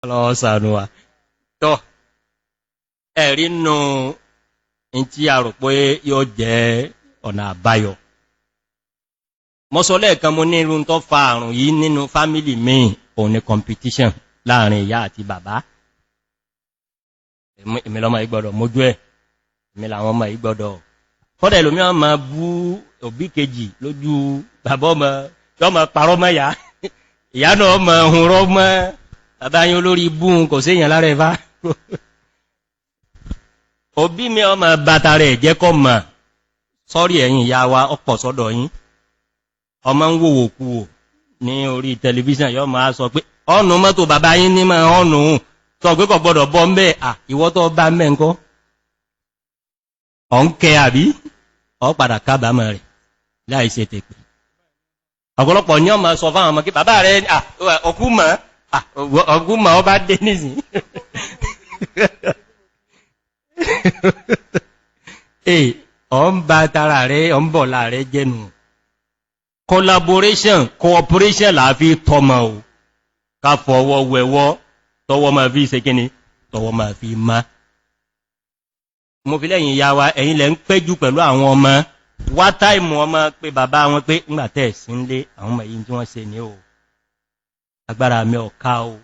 ọlọ́wọ́ ṣàánú wa tọ́ ẹ̀rí nù in tí a rò pé yóò jẹ́ ọ̀nà àbáyọ mọ́sọ̀lẹ́ kan mo ní irun tó fa àrùn yìí nínú fámílì míì òun ni competition láàrin ìyá àti bàbá èmi lọ́mọ ìgbọ́dọ̀ mójú ẹ̀ èmi làwọn ọmọ ìgbọ́dọ̀ kọ́dẹ̀ ìlòmí ọmọ bú òbí kejì lójú bàbá ọmọ parọ́ mọ́ ìyá náà ọmọ ohun rọ́ mọ́ bàbá yín olórí búhun kò séyàn lára ẹ̀fà òbí mi ọmọ bàtà rẹ̀ jẹ́ kọ́ mọ̀ sọ́rí ẹ̀yin ìyá wa ọ̀pọ̀ sọ́dọ̀ yín ọmọ ń wòwò kúwò ní orí tẹlifíṣàn yọ́ máa sọ pé ọ̀nù mọ́tò bàbá yín ní máa ọ̀nù sọ pé kò gbọ́dọ̀ bọ́ mẹ́ ìwọ tó bá mẹ́ ńkọ́ ọ̀ ń kẹ àbí ọ padà kábàámọ̀ rẹ̀ láìṣe tèpè ọ̀pọ̀lọpọ̀ ní ọmọ sọ fáwọn ọmọ kí bàbá rẹ̀ ọkúmọ̀ ọba dé nìsìn ọ ń bá tara rẹ̀ ọ ń bọ̀ láàrẹ̀ jẹ́nu collaboration cooperation láàfí tọmọ ò ká fọwọ́ wẹ̀wọ́ tọwọ́ ma fi ṣe kíni tọwọ́ ma fi má mo fi lẹ́yìn ìyá wa ẹ̀yin lẹ ń péjú pẹ̀lú àwọn ọmọ wá táìmù ọmọ pé bàbá wọn pé ńgbàtẹ́ ìsínlé àwọn ọmọ yìí tí wọ́n ṣe ní o agbára mi ọ̀ká o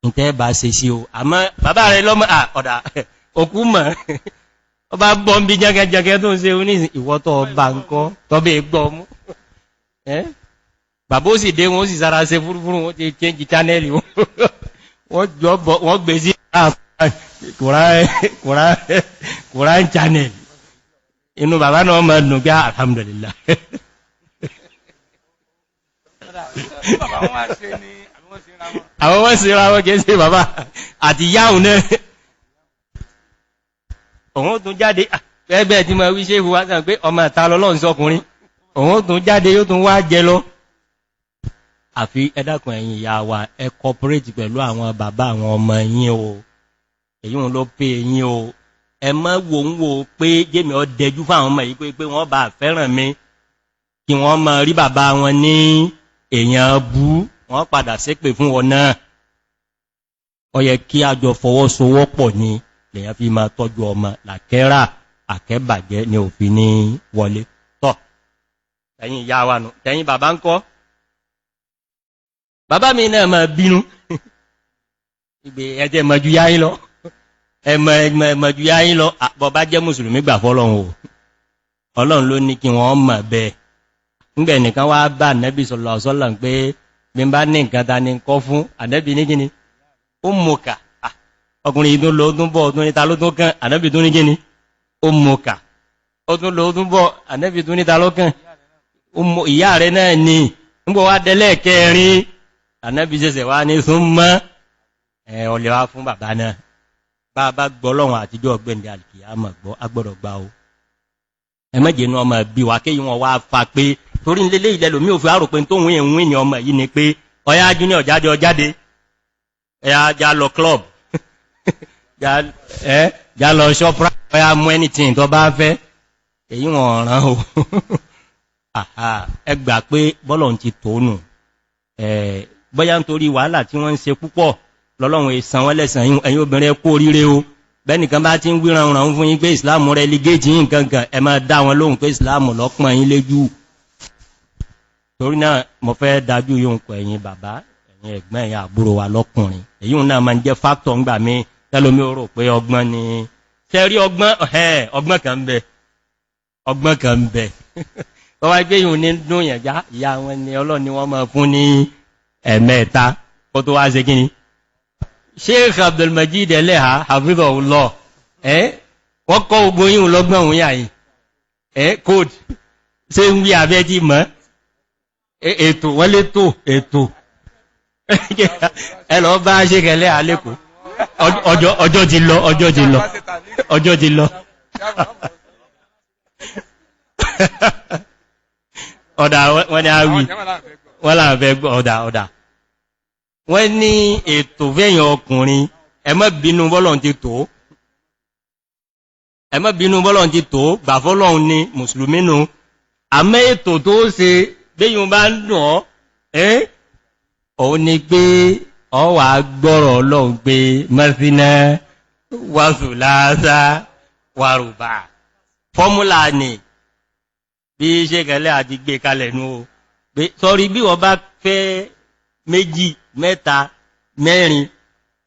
ìtẹ́ bá ṣe sí o àmọ́ bàbá rẹ̀ lọ́mọ ọ̀dà òkú mọ̀ ọba gbọ́n bí jẹ́gẹ́jẹ́gẹ́ tó ń ṣe oníṣìn ìwọ́tọ̀ ọba nǹkan tọ́bẹ̀ gbọ́ mú bàbá ó sì dé wọn ó sì sára ṣe fúrúfúrú wọn ti change channel wọ́n gbé sí Quran channel inú bàbá náà mọ̀ nù bí alhamdulillah àwọn wọ́n sí ra wọ́n kìí sí bàbá àti yáhùn náà òun tún jáde ẹgbẹ́ tí ma wí ṣe fún wá sàn pé ọmọ ìta lọ́lọ́run sọkùnrin òun tún jáde yóò tún wá jẹ lọ àfi ẹ̀dàkùn ẹ̀yin ìyá wa ẹ cooperate pẹ̀lú àwọn bàbá àwọn ọmọ yín o èyí wọn ló pé yín o ẹ má wò ń wò pé jẹ́mi ọ dẹjú fún àwọn ọmọ yìí pé wọ́n bá fẹ́ràn mi kí wọ́n má rí bàbá wọn ní èèyàn bú wọ́n padà ṣépè fún wọn náà ó yẹ kí a jọ fọwọ́sowọ́pọ̀ ni lèyàn fi máa tọ́jú ọmọ làkẹ́rà àkẹ́bàjẹ́ ni òfin ní wọlé tọ́ ẹ̀yin ìyá wa nù tẹ́yìn bàbá ń kọ́ bàbá mi náà máa bínú ìgbè ẹjẹ́ mọ̀jú yáyín lọ ẹmọ̀jú yáyín lọ bọ́bá jẹ́ mùsùlùmí gbà fọ́lọ́run o ọlọ́run ló ní kí wọ́n mọ̀ bẹ́ẹ̀ ńgbẹ̀ nìkan wá bá ànẹ́bì sallallahu alaihi wasallam pé bí n bá ní nǹkan ta ní kọ́ fún ànẹ́bì ní kíni ó mọ̀kà ọkùnrin ìdún lọ ọdún bọ́ ọdún níta ló tún kàn ànẹ́bì tún ní kíni ó mọ̀kà ọdún lọ ọdún bọ́ ànẹ́bì tún níta ló kàn ìyá rẹ̀ náà ni ńgbọ́ wá dẹ́lẹ̀ kẹrin ànẹ́bì ṣẹ̀ṣẹ̀ wá ní súnmọ́ ọlẹ́ wá fún bàbá náà bá gbọ́ lọ́wọ́n àtijọ́ ọgbẹ́ndẹ̀ alìkìyàmọ̀ gbọ́ agbọ́dọ̀ gbá o ẹmẹ́jẹ̀ inú ọmọ bí wà kéyí wọn wá fa pé torí nílé ilẹ̀ lómí òfin àrò pé tó wọ́n èwìn ní ọmọ yìí ni pé ọya junior jáde ẹya já lọ club já lọ shoprite ọya mú anything tó bá fẹ́ èyí wọn ràn o ẹgbà pé bọ́lọ̀ ti tónù bọ́yá nítorí wàhálà tí wọ́n ń ṣe púpọ̀ lọ́lọ́run ìsan wọ́n lẹ́sàn ẹ̀yin obìnrin kú oríire o bẹ́nìkan bá ti ń wíran ràn fún yín pé ìsìláàmù relegate yín gangan ẹ máa dá wọn lóhùn pé ìsìláàmù lọ́pọ̀ yín léjú torí náà mo fẹ́ dájú yóò kọ ẹ̀yin bàbá ẹ̀yin ẹ̀gbọ́n ẹ̀yin àbúrò wa lọ́kùnrin èyí náà máa ń jẹ́ factor ńgbà mí tẹ́lómi ó rò pé ọgbọ́n ni tẹ́rí ọgbọ́n kan ń bẹ tó wá gbé yìí ní dún yẹn já ìyá wọn ni ọlọ́ni wọ́n máa fún ní ẹ̀mẹ́ta kó tó wá ṣe kíni Sheikh Abdulmajid Eleha hafidhahullah wọ́n kọ́ ogun yíò lọ́gbọ̀n òun yà yìí code ṣe ń wí abẹ́ tí mọ́ ètò wọ́n lé tó ètò ẹlọ bá Sheikh Eleha lẹ́kọ̀ọ́ ọjọ́ ti lọ ọ̀dà wọ́n ni a wí wọ́n láàfẹ́ ọ̀dà wọ́n ní ètò fẹ́yàn ọkùnrin ẹ má bínú bọ́lọ̀n ti tó gbà fọ́lọ́run ní mùsùlùmí nù àmẹ́ ètò tó ṣe béyàn bá ń dùn òun ni pé ọ wà gbọ́rọ̀ Ọlọ́run pé mẹ́sínà wàsùlásá wàrùbá fọ́múlà ní bí ṣe kẹlẹ́ àti gbé kalẹ̀ nú o pé sọrí bí wọ́n bá fẹ́ méjì mẹ́ta mẹ́rin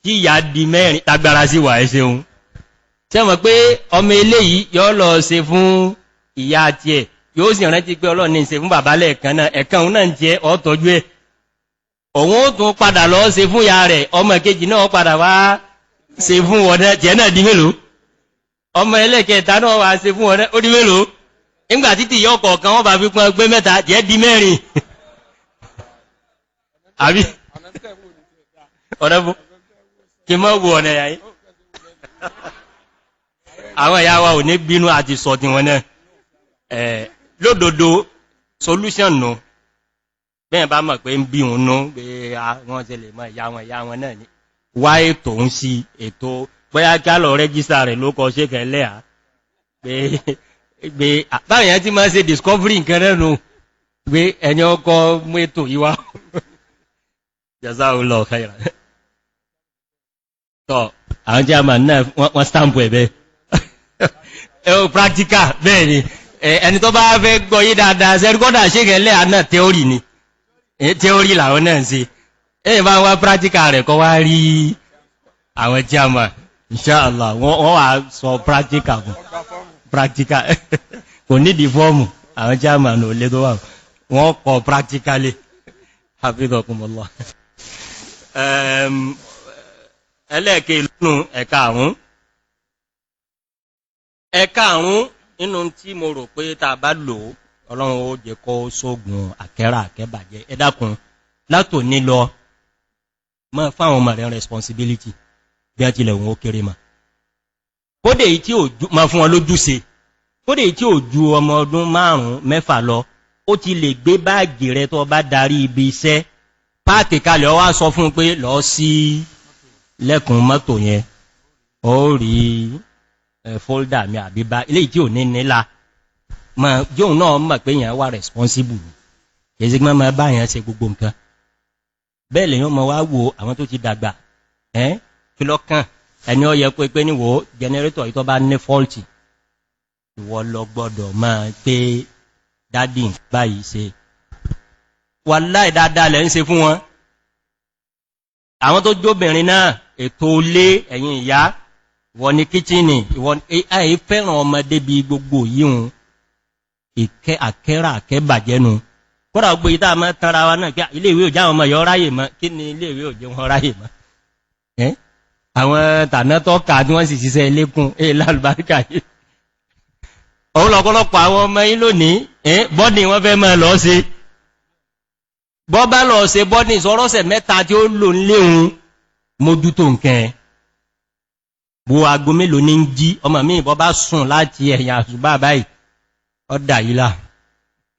tí ìyá di mẹ́rin tagbára sí wà ẹ́ ṣeun ṣẹ́mọ̀ pé ọmọ eléyìí yóò lọ ṣe fún ìyá àti ẹ̀ yóò sì rántí pé Ọlọ́run ní ṣe fún bàbá lẹ́ẹ̀kan náà ẹ̀kan òun náà jẹ́ ọ́tọ́jú ẹ̀ òun ó tún padà lọ ṣe fún ìyá rẹ̀ ọmọ kejì náà padà wá ṣe fún wọ́dẹ́ jẹ́ náà di mélòó ọmọ ẹlẹ́kẹta náà wá ṣe fún wọ́dẹ́ ó di mélòó nígbà títí yọ kọ̀ọ̀kan wọ́n bá fi pọn gbé mẹ́ta jẹ́ di mẹ́rin àbí ọ̀rẹ́ fún kí mọ́ wo ọ̀nà yàí àwọn ìyá wa ò ní bínú àti sọ ti wọn náà lódodo solution nù bẹ́ẹ̀ bá mọ̀ pé ń bí òun nú pé wọ́n ṣe lè mọ̀ ìyá wọn náà ní wá ètò ń sí ètò bóyá kí á lọ rẹ́gísà rẹ̀ ló kọ ṣe kẹ́lẹ́ à pé báyìí yẹn tí máa ṣe discovery nǹkan rẹ̀ nù pé ẹni ọkọ̀ mú ètò yìí wá Jazakallahu khairan tọ́ àwọn German náà wọ́n stamp ẹ̀bẹ́ ẹ̀hùn practical bẹ́ẹ̀ ni ẹni tó bá fẹ́ gbọ́ yí dáadáa sẹ́ríkọ́dà ṣékẹ̀lẹ́ àná theory ni theory làwọn náà ṣe ẹ̀yìn bá wá practical rẹ̀ kọ́ wá rí àwọn German inshallah wọ́n wá sọ practical fún practical kò nídìí fọ́ọ̀mù àwọn German ò lé tó wà wọ́n kọ practically hafizakumullah ẹlẹ́ẹ̀kẹ́ ìlú ẹ̀ka àrùn nínú tí mo rò pé ta bá lò Ọlọ́run ó jẹ́ kó sógun àkẹ́rà àkẹ́bàjẹ́ ẹ dákun látò ní lọ mọ́ fáwọn ọmọ rẹ̀ responsibility bí a tilẹ̀ wọn ó kéré ma kódé tí ó ma fún wọn lójúṣe kódé tí ó ju ọmọ ọdún 5-6 lọ ó ti lè gbé báàgì rẹ̀ tó bá darí ibi iṣẹ́ páàkì kalẹ̀ ó wá sọ fún pé lọ sí lẹ́kùn mọ́tò yẹn ó rí fóldà mi àbíbá ilé tí ò ní nílá ma jóun náà mọ̀ pé yẹn wà responsible kèsí gbọ́n ma bá yẹn ṣe gbogbo nǹkan bẹ́ẹ̀ lèyàn mọ̀ wá wo àwọn tó ti dàgbà kí lọ́kàn ẹni ó yẹ pé níwò generator ìtọ́ bá ní faulty ìwọ lọ gbọ́dọ̀ máa pé dádì báyìí ṣe wàláhì dáadáa lẹ́ ń ṣe fún wọn àwọn tó jóbìnrin náà ètò ilé ẹ̀yin ìyá ìwọ ní kíchìnì ìwọ àì fẹ́ràn ọmọdé bí gbogbo yíhun ìkẹ́ àkẹ́rà àkẹ́bàjẹ́nu kódà gbogbo ìta mọ́ tanra wa náà kí ilé ìwé òjá ọmọ yọ ráyè mọ́ kí ni ilé ìwé òjé wọn ráyè mọ́ àwọn tànátọ́ kà tí wọ́n sì ṣiṣẹ́ ilékún lálùbáríkà yìí òun lọ́pọ̀lọpọ̀ àwọn ọmọ yìí lónìí bọ́dì wọ́n fẹ́ mọ́ lọ sí bọ́ bá lọ sí bọ́dì sọ́rọ́sẹ̀ mẹ́ta tí ó lò léhun mójútó nǹkan bó aago mélòó ní ń jí ọmọ mi bọ́ bá sùn láti ẹ̀yà àṣùbá báyìí ọdá yìí là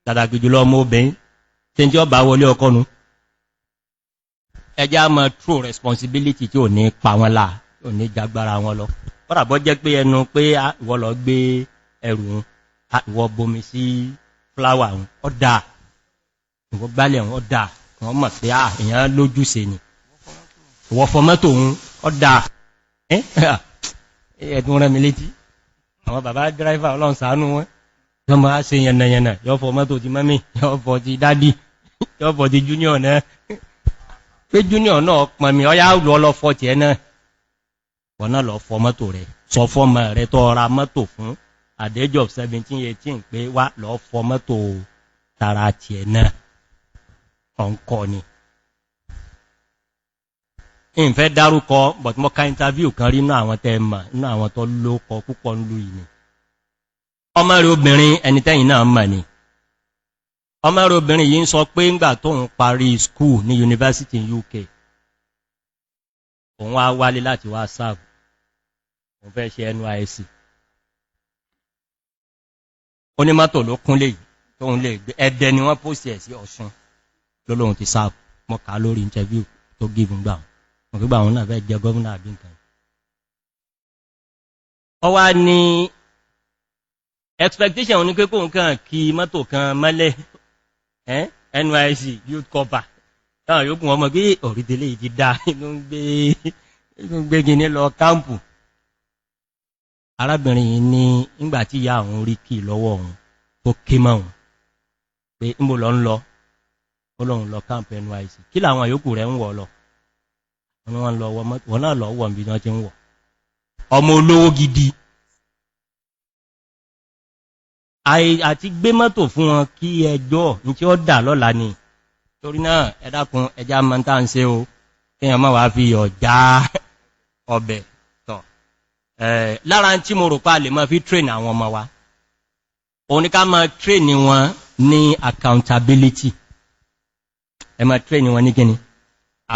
tàbí jùlọ ọmọ obìnrin tí ó bá wọlé ọkọ̀nù ẹjá mọ̀ true responsibility tí ò ní pa wọn láà ò ní jagbára wọn lọ kọ́dàbọ́ jẹ́ pé ẹnu pé ìwọ lọ gbé ẹrù ìwọ bomi sí fláwà ọdá ìwọ gbálẹ̀ ọdá wọ́n mọ̀ pé èèyàn lójúṣe ni ìwọ fọmọ́tò ọdá ẹ̀dùn rẹ̀ mi létí àwọn bàbá dráìfà Ọlọ́run ṣàánú wọn yọ́ máa ṣe yẹnayẹna yọ́ fọ mọ́tò ti mọ́mí yọ́ fọ ti dádì yọ́ fọ ti junior náà pé junior náà pọ̀mí ọyá lọ fọ ti ẹ náà wọ́n náà lọ fọ mọ́tò rẹ̀ sọ fọ́mọ rẹ̀ tó ra mọ́tò fún at the age of 17-18 pé wá lọ fọ mọ́tò tara ti ẹ náà ọ̀nkọ́ ni ìfẹ́ dárúkọ but mo ka interview kan rí inú àwọn tẹ́ẹ̀mà inú àwọn tó lókọ púpọ̀ ń lú ìní ọmọ rẹ̀ obìnrin ẹni tẹ́yìn náà mọ̀ ní ọmọ rẹ̀ obìnrin yìí ń sọ pé ńgbà tó ń parí school ní university in UK òun wá wálé láti wá serve òun fẹ́ ṣe NYSC onímọ́tò ló kúnlé yìí tóun lè gbé Ẹdẹ ni wọ́n post ẹ̀ sí Ọ̀ṣun lólóhun ti serve mọ́ ká lórí interview tó give ń gbà wọn gbígbà wọn náà fẹ́ jẹ gọ́ọ̀nà àbí nǹkan ọ wá ní expectation ní pé kó nǹkan kí mọ́tò kan mọ́lẹ̀ NYSC youth corps táwọn yòókù wọn mọ̀ pé ọ̀rídélé ti dá inú ń gbé gini lọ kámpù. Arábìnrin yìí ní ìgbàtí ìyá àwọn orí kì lọ́wọ́ òun tó ké mọ́ òun pé ń bò lọ ń lọ Ọlọ́run lọ kámpù NYSC kí làwọn yòókù rẹ̀ ń wọ̀ lọ wọ́n náà lọ wọ̀ bí wọ́n ti ń wọ̀ ọmọ olówó gidi àti gbé mọ́tò fún wọn kí ẹjọ́ ní tí ó dà lọ́la ni torí náà ẹ dákun ẹjá mọ́ tá ń ṣe o kíyàn má wá fi ọjà ọbẹ̀ tọ̀ lára tí mo rò pa lè máa fi train àwọn ọmọ wa òun ni ká máa train wọn ní accountability ẹ máa train wọn ní kíni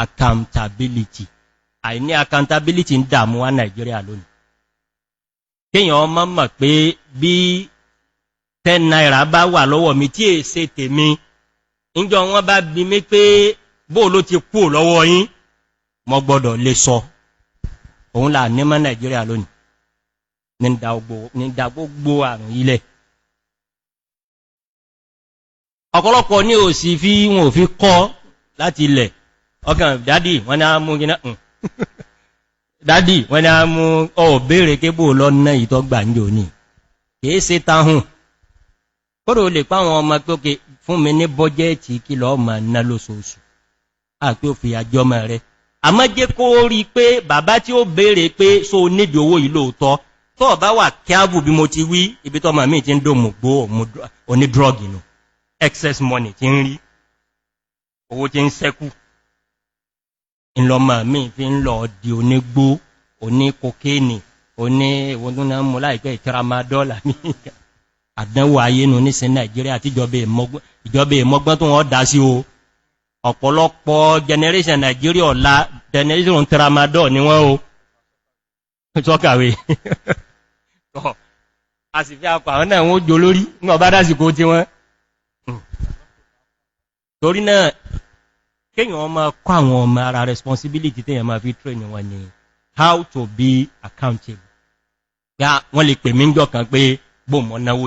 accountability àìní accountability ń dààmú wa Nàìjíríà lónìí kíyàn ọmọ mọ̀ pé bí 10 naira bá wà lọ́wọ́ mi tí è ṣe tèmi ìjọ wọn bá bi mí pé bó ló ti kú lọ́wọ́ yín mo gbọ́dọ̀ lè sọ òun là ní mọ́ Nàìjíríà lónìí ní dá gbogbo àrùn ilẹ̀ ọ̀pọ̀lọpọ̀ ní ò sí fi wọn ò fi kọ́ láti ilẹ̀ ọkàn dádì wọ́n ní a mú gíná dádì wọ́n ní a mú béèrè kébò lọ́nà ìtọ́gbà ń jò ní kìí ṣe táhùn kódò lè páwọn ọmọ pé ókè fún mi ní bọ́jẹ́ẹ̀tì kí lọ ọmọ ná lóṣooṣù àpé ó fi àjọ ọmọ rẹ̀ àmọ́ jẹ́ kó rí pé bàbá tí ó béèrè pé so nídi owó yìí lóòótọ́ tó bá wà kíábù bí mo ti wí ibi tọ́mọ mi ti ń dò mọ̀ gbó oní drọ́gì nù excess money ti ń rí owó ti ń sẹ́kù ìlọ́mọ mi fi ń lọ di onígbó oní kokéènì oní ìwọ̀n tó náà mú láìpẹ́ ìtiramadọ́là ní àdánwò ayé nù ní sí Nàìjíríà tí ìjọba ìmọ́gbọ́n tó wọ́n dá sí o ọ̀pọ̀lọpọ̀ generation Nàìjíríà ọ̀la generation tramadol ni wọ́n o tọ́kàwé a sì fi apà àwọn náà wọ́n jò lórí ní ọba dásìkò tí wọ́n torí náà kéèyàn máa kọ́ àwọn ọmọ ara responsibility téèyàn máa fi train wọn ni how to be accountable ya wọ́n lè pè mí ń jọ kan pé bó mọ́ náwó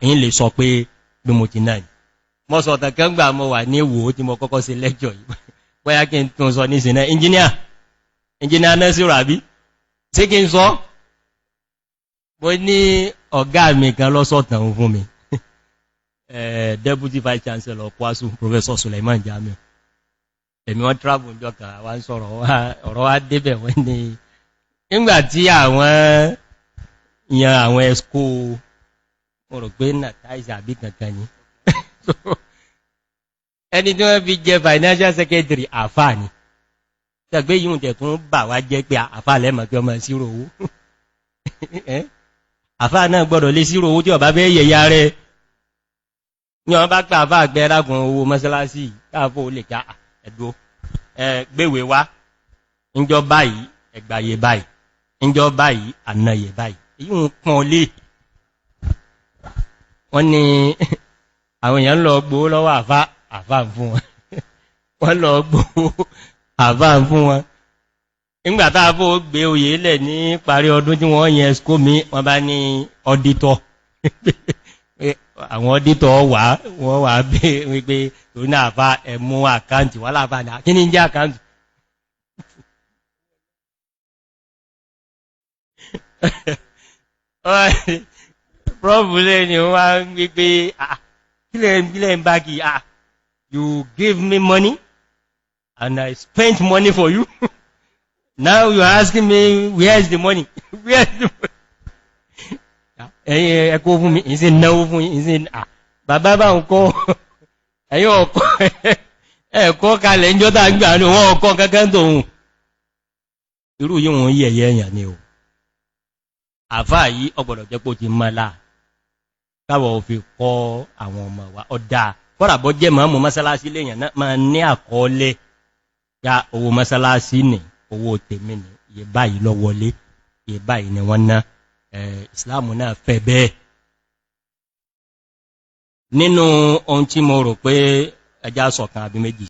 yìí lè sọ pé bí mo ti náà mọ́ sọ tàkẹ́ gbà mọ́ wà ní ìwò tí mo kọ́kọ́ sí lẹ́jọ̀ yìí bóyá kí n tún sọ ní ìsìnà engineer Nasiru àbí tí kí n sọ mo ní ọ̀gá mi kan lọ́sọ̀tàn fún mi deputy vice chancellor Kwasu Professor Suleiman Jamiu èmi wọ́n travel ń jọ kà wá ń sọ̀rọ̀ ọ̀rọ̀ wá débẹ̀ wọ́n ní nígbàtí àwọn ẹ̀skó mo rò pé nàtàìsì àbí kankan ni ẹni tí wọ́n fi jẹ financial secretary àfáà ni tẹ́gbé yíò tẹ̀ tún bà wá jẹ́ pé àfáà lẹ́mọ̀ pé ọmọ sírò owó àfáà náà gbọ́dọ̀ lé sírò owó tí ó bá fẹ́ yẹ̀yà rẹ̀ ní wọ́n bá pẹ́ àfáà gbẹ́ rákùn owó mọ́sálásí káàfó lè ká ẹ̀dọ́ gbéwé wá ńjọ́ báyìí ẹgbàyè báyìí ńjọ́ báyìí ànàyè báyìí èyí ń pọ́n lé wọ́n ní àwọn èèyàn lọ gbówó lọ́wọ́ àfáà fún wọn wọ́n lọ gbówó àfáà fún wọn nígbàtá fó gbé oyè lẹ̀ ní parí ọdún tí wọ́n yẹn skó mi wọ́n bá ní ọdítọ̀ àwọn ọdítọ̀ wọ́n wà wípé torí náà àfáà ẹ̀mú àkáǹtì wọ́n láàfáà ní kí ní jẹ́ àkáǹtì prọ́fù lè ní wọ́n ń gbé kílẹ̀ ń bá kí you give me money and I spent money for you now you are asking me where is the money ẹ̀yin ẹ̀kọ́ fún mi ìsìn náwó fún ìsìn bàbá bá ń kọ́ ẹ̀yin ọkọ̀ ẹ̀kọ́ kalẹ̀ ń jọta gbà ní wọ́n ọkọ̀ kankan tó hùn irú yíò wọ́n yẹ̀yẹ́ èèyàn ni o àfáà yìí ọgbọ̀dọ̀ jẹ́ pò ti mọ́lá káwọ̀ òfin kọ́ àwọn ọmọ wa ọ̀dá fọ́ràbọ́ jẹ́ mọ́mù mọ́sálásí lèyàn náà máa ní àkọọ́lẹ̀ ya owó mọ́sálásí ní owó tèmi ní iye báyìí lọ wọlé iye báyìí ni wọ́n ná ìsìláàmù náà fẹ́ bẹ́ẹ̀ nínú ohun tí mo rò pé ẹjá sọ̀kan àbí méjì